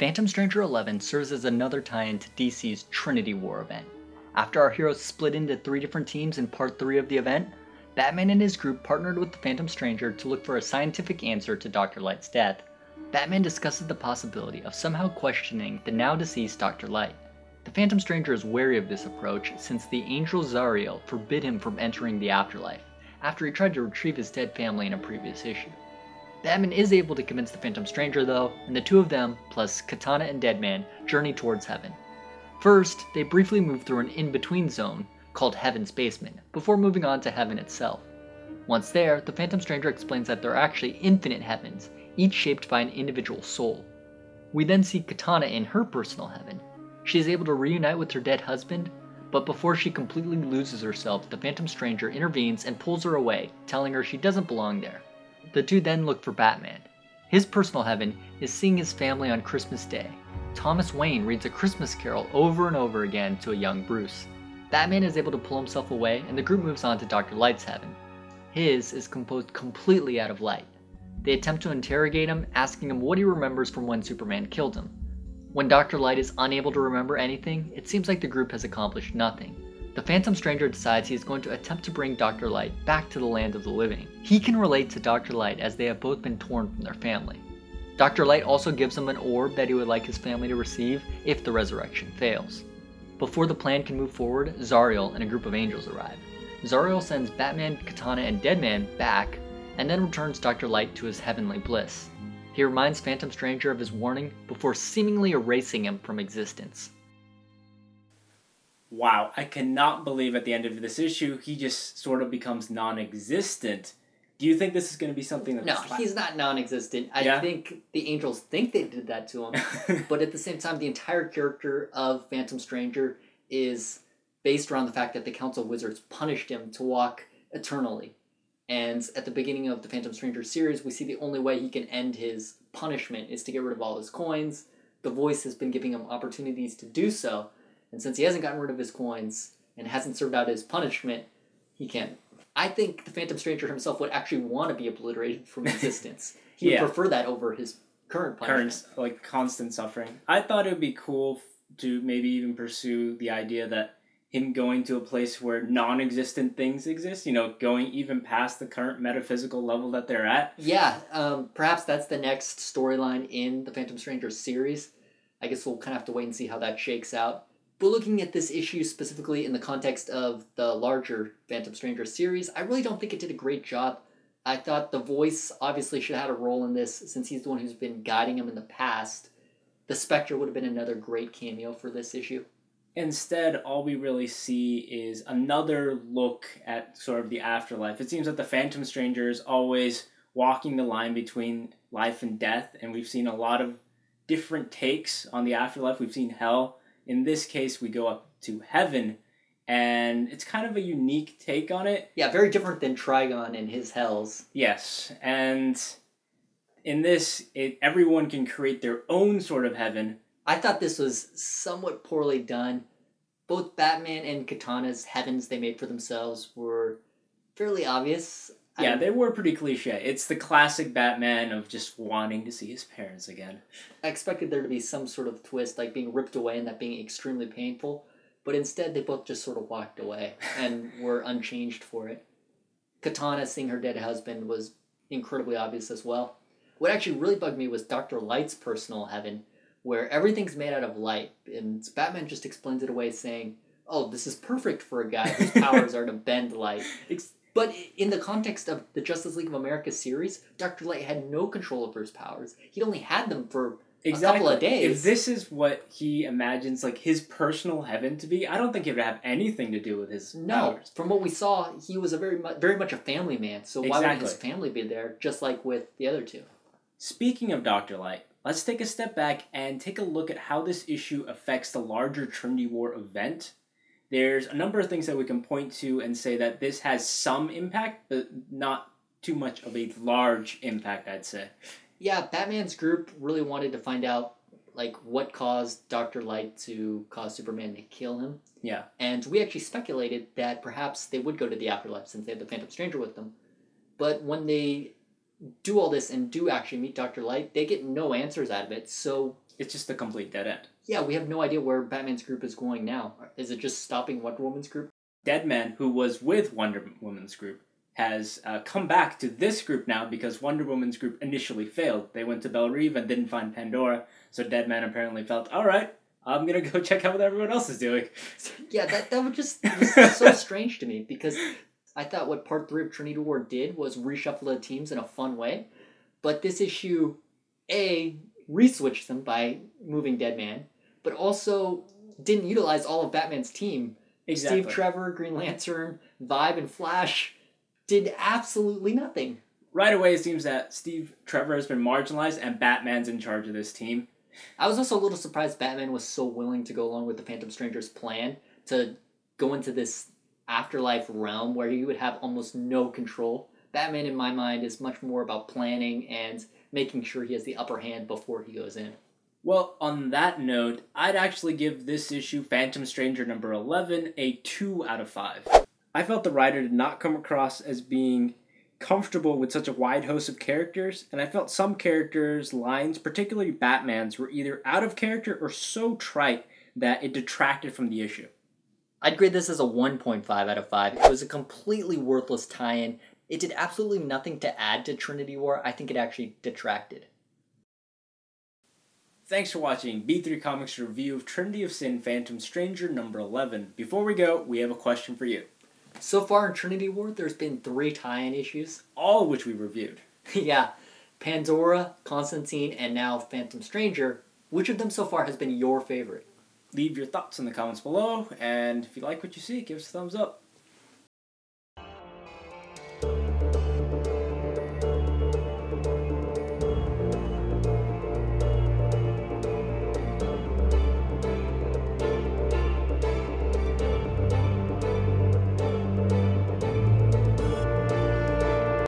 Phantom Stranger 11 serves as another tie-in to DC's Trinity War event. After our heroes split into 3 different teams in Part 3 of the event, Batman and his group partnered with the Phantom Stranger to look for a scientific answer to Dr. Light's death. Batman discusses the possibility of somehow questioning the now-deceased Dr. Light. The Phantom Stranger is wary of this approach since the angel Zariel forbid him from entering the afterlife, after he tried to retrieve his dead family in a previous issue. Batman is able to convince the Phantom Stranger though, and the two of them, plus Katana and Deadman, journey towards heaven. First, they briefly move through an in-between zone called Heaven's Basement, before moving on to heaven itself. Once there, the Phantom Stranger explains that there are actually infinite heavens, each shaped by an individual soul. We then see Katana in her personal heaven. She is able to reunite with her dead husband, but before she completely loses herself, the Phantom Stranger intervenes and pulls her away, telling her she doesn't belong there. The two then look for Batman. His personal heaven is seeing his family on Christmas Day. Thomas Wayne reads A Christmas Carol over and over again to a young Bruce. Batman is able to pull himself away, and the group moves on to Dr. Light's heaven. His is composed completely out of light. They attempt to interrogate him, asking him what he remembers from when Superman killed him. When Dr. Light is unable to remember anything, it seems like the group has accomplished nothing. The Phantom Stranger decides he is going to attempt to bring Dr. Light back to the land of the living. He can relate to Dr. Light as they have both been torn from their family. Dr. Light also gives him an orb that he would like his family to receive if the resurrection fails. Before the plan can move forward, Zariel and a group of angels arrive. Zariel sends Batman, Katana, and Deadman back, and then returns Dr. Light to his heavenly bliss. He reminds Phantom Stranger of his warning before seemingly erasing him from existence. Wow, I cannot believe at the end of this issue he just sort of becomes non-existent. Do you think this is going to be something that's... No, he's not non-existent. I think the angels think they did that to him, but at the same time, the entire character of Phantom Stranger is based around the fact that the Council of Wizards punished him to walk eternally. And at the beginning of the Phantom Stranger series, we see the only way he can end his punishment is to get rid of all his coins. The Voice has been giving him opportunities to do so, and since he hasn't gotten rid of his coins and hasn't served out his punishment, he can't. I think the Phantom Stranger himself would actually want to be obliterated from existence. He would prefer that over his current punishment. Like, constant suffering. I thought it would be cool to maybe even pursue the idea that him going to a place where non-existent things exist, you know, going even past the current metaphysical level that they're at. Yeah, perhaps that's the next storyline in the Phantom Stranger series. I guess we'll kind of have to wait and see how that shakes out. But looking at this issue specifically in the context of the larger Phantom Stranger series, I really don't think it did a great job. I thought the Voice obviously should have had a role in this since he's the one who's been guiding him in the past. The Spectre would have been another great cameo for this issue. Instead, all we really see is another look at sort of the afterlife. It seems that the Phantom Stranger is always walking the line between life and death, and we've seen a lot of different takes on the afterlife. We've seen hell. In this case, we go up to heaven, and it's kind of a unique take on it. Yeah, very different than Trigon and his hells. Yes, and in this, everyone can create their own sort of heaven. I thought this was somewhat poorly done. Both Batman and Katana's heavens they made for themselves were fairly obvious. Yeah, they were pretty cliche. It's the classic Batman of just wanting to see his parents again. I expected there to be some sort of twist, like being ripped away and that being extremely painful, but instead they both just sort of walked away and were unchanged for it. Katana seeing her dead husband was incredibly obvious as well. What actually really bugged me was Dr. Light's personal heaven, where everything's made out of light, and Batman just explains it away saying, oh, this is perfect for a guy whose powers are to bend light. But in the context of the Justice League of America series, Dr. Light had no control over his powers. He'd only had them for a couple of days. If this is what he imagines like his personal heaven to be, I don't think it would have anything to do with his powers. From what we saw, he was a very much a family man, so why would his family be there, just like with the other two? Speaking of Dr. Light, let's take a step back and take a look at how this issue affects the larger Trinity War event. There's a number of things that we can point to and say that this has some impact, but not too much of a large impact, I'd say. Yeah, Batman's group really wanted to find out like what caused Dr. Light to cause Superman to kill him. Yeah. And we actually speculated that perhaps they would go to the afterlife since they had the Phantom Stranger with them. But when they do all this and do actually meet Dr. Light, they get no answers out of it. So it's just a complete dead end. Yeah, we have no idea where Batman's group is going now. Is it just stopping Wonder Woman's group? Deadman, who was with Wonder Woman's group, has come back to this group now because Wonder Woman's group initially failed. They went to Bellerive and didn't find Pandora, so Deadman apparently felt, all right, I'm going to go check out what everyone else is doing. Yeah, that would just was so strange to me, because I thought what Part 3 of Trinity War did was reshuffle the teams in a fun way, but this issue, re-switched them by moving Deadman, but also didn't utilize all of Batman's team. Exactly. Steve Trevor, Green Lantern, Vibe, and Flash did absolutely nothing. Right away, it seems that Steve Trevor has been marginalized and Batman's in charge of this team. I was also a little surprised Batman was so willing to go along with the Phantom Stranger's plan to go into this afterlife realm where he would have almost no control. Batman, in my mind, is much more about planning and making sure he has the upper hand before he goes in. Well, on that note, I'd actually give this issue, Phantom Stranger number 11, a 2 out of 5. I felt the writer did not come across as being comfortable with such a wide host of characters, and I felt some characters' lines, particularly Batman's, were either out of character or so trite that it detracted from the issue. I'd grade this as a 1.5 out of 5. It was a completely worthless tie-in. It did absolutely nothing to add to Trinity War. I think it actually detracted. Thanks for watching B3 Comics' review of Trinity of Sin Phantom Stranger number 11. Before we go, we have a question for you. So far in Trinity War, there's been 3 tie-in issues. All of which we reviewed. Yeah, Pandora, Constantine, and now Phantom Stranger. Which of them so far has been your favorite? Leave your thoughts in the comments below, and if you like what you see, give us a thumbs up.